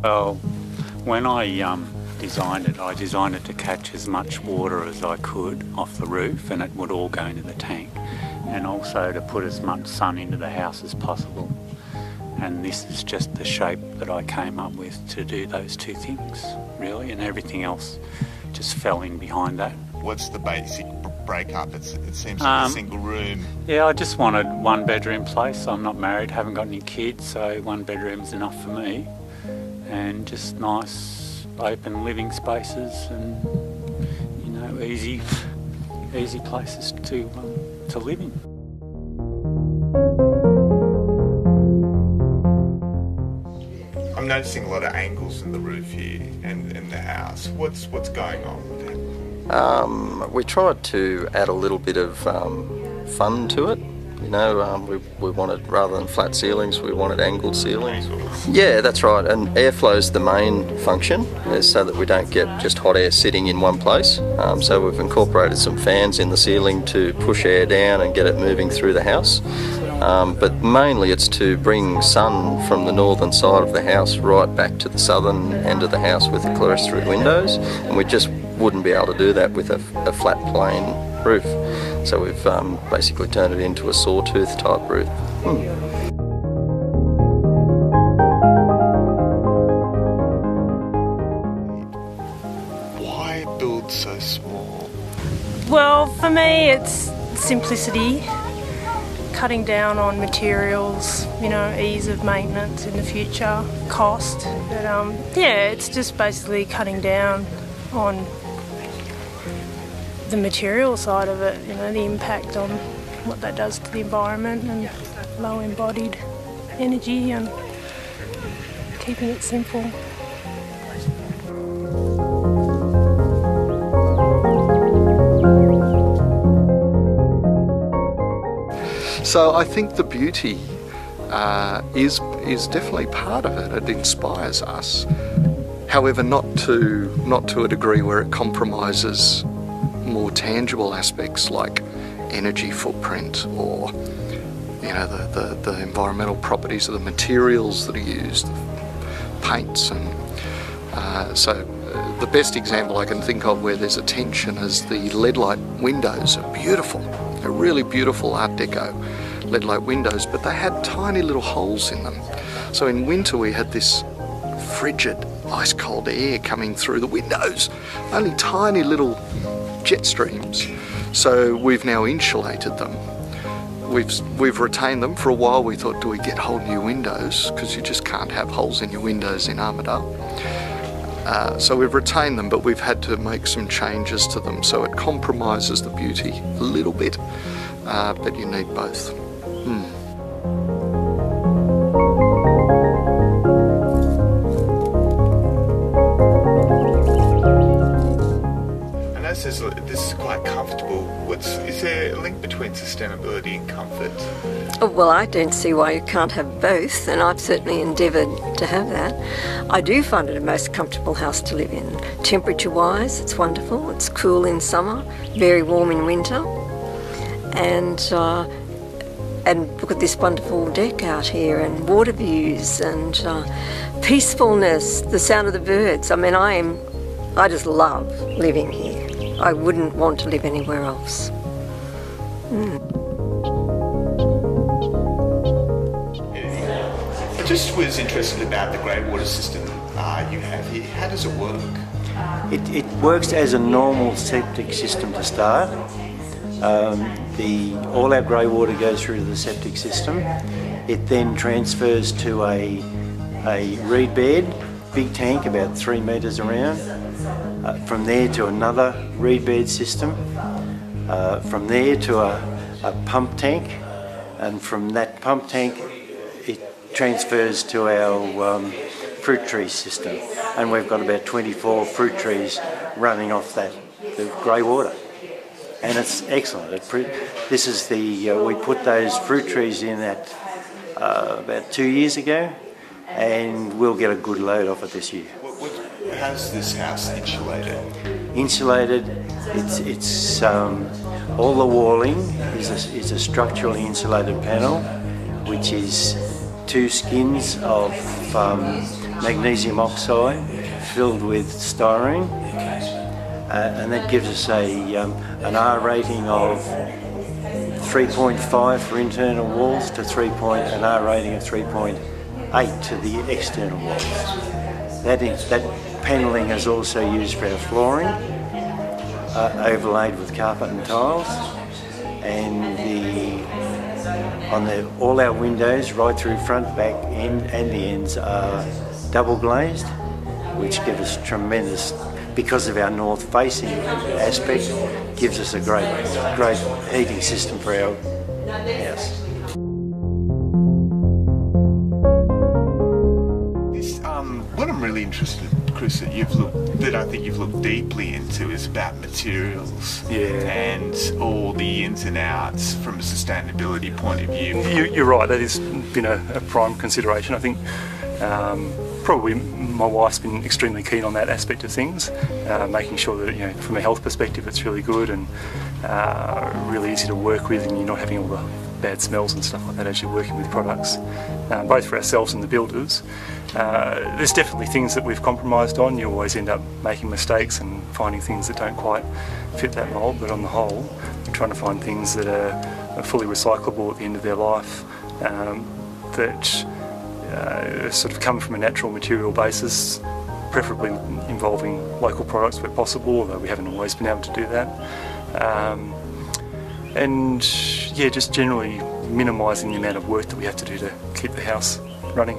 Well, when I designed it to catch as much water as I could off the roof, and it would all go into the tank, and also to put as much sun into the house as possible. And this is just the shape that I came up with to do those two things, really, and everything else just fell in behind that. What's the basic breakup? It seems like a single room. Yeah, I just wanted one bedroom place. I'm not married, haven't got any kids, so one bedroom's enough for me. And just nice open living spaces and, you know, easy places to live in. I'm noticing a lot of angles in the roof here and in the house. What's going on with that? We tried to add a little bit of fun to it. You know, we wanted, rather than flat ceilings, we wanted angled ceilings. Yeah, that's right. And airflow's the main function, so that we don't get just hot air sitting in one place. So we've incorporated some fans in the ceiling to push air down and get it moving through the house. But mainly it's to bring sun from the northern side of the house right back to the southern end of the house with the clerestory windows, and we just wouldn't be able to do that with a flat plain roof. So we've basically turned it into a sawtooth type roof. Why build so small? Well, for me it's simplicity, cutting down on materials, you know, ease of maintenance in the future, cost. But yeah, it's just basically cutting down on the material side of it, you know, the impact on what that does to the environment and low embodied energy and keeping it simple. So I think the beauty is definitely part of it. It inspires us. However, not to a degree where it compromises more tangible aspects like energy footprint or, you know, the environmental properties of the materials that are used, paints, and so the best example I can think of where there's a tension is the LED light windows are beautiful. They're really beautiful Art Deco LED light windows, but they had tiny little holes in them. So in winter we had this frigid, ice cold air coming through the windows, only tiny little jet streams. So we've now insulated them. We've retained them. For a while we thought, do we get whole new windows? Because you just can't have holes in your windows in Armidale. So we've retained them, but we've had to make some changes to them. So it compromises the beauty a little bit, but you need both. This is quite comfortable. Is there a link between sustainability and comfort? Oh, well, I don't see why you can't have both, and I've certainly endeavoured to have that. I do find it a most comfortable house to live in. Temperature-wise, it's wonderful. It's cool in summer, very warm in winter, and look at this wonderful deck out here, and water views, and peacefulness, the sound of the birds. I mean, I just love living here. I wouldn't want to live anywhere else. I just was interested about the grey water system you have here. How does it work? It works as a normal septic system to start. All our grey water goes through to the septic system. It then transfers to a reed bed, big tank about 3 metres around. From there to another reed bed system, from there to a pump tank, and from that pump tank it transfers to our fruit tree system, and we've got about 24 fruit trees running off the grey water, and it's excellent. This is we put those fruit trees in about 2 years ago, and we'll get a good load off it this year. How's this house insulated? Insulated, it's all the walling is a structurally insulated panel, which is 2 skins of magnesium oxide filled with styrene, and that gives us an R rating of 3.5 for internal walls to an R rating of 3.8 to the external walls. That panelling is also used for our flooring, overlaid with carpet and tiles, and all our windows right through front, back, end and the ends are double glazed, which give us tremendous, because of our north facing aspect, gives us a great heating system for our house. What I'm really interested, Chris, that I think you've looked deeply into is about materials, and all the ins and outs from a sustainability point of view. You're right. That has been a prime consideration. I think probably my wife's been extremely keen on that aspect of things, making sure that from a health perspective it's really good and really easy to work with, and you're not having all the bad smells and stuff like that as you're working with products, both for ourselves and the builders. There's definitely things that we've compromised on. You always end up making mistakes and finding things that don't quite fit that mould, but on the whole, we're trying to find things that are fully recyclable at the end of their life, that sort of come from a natural material basis, preferably involving local products where possible, although we haven't always been able to do that. And yeah, just generally minimising the amount of work that we have to do to keep the house running.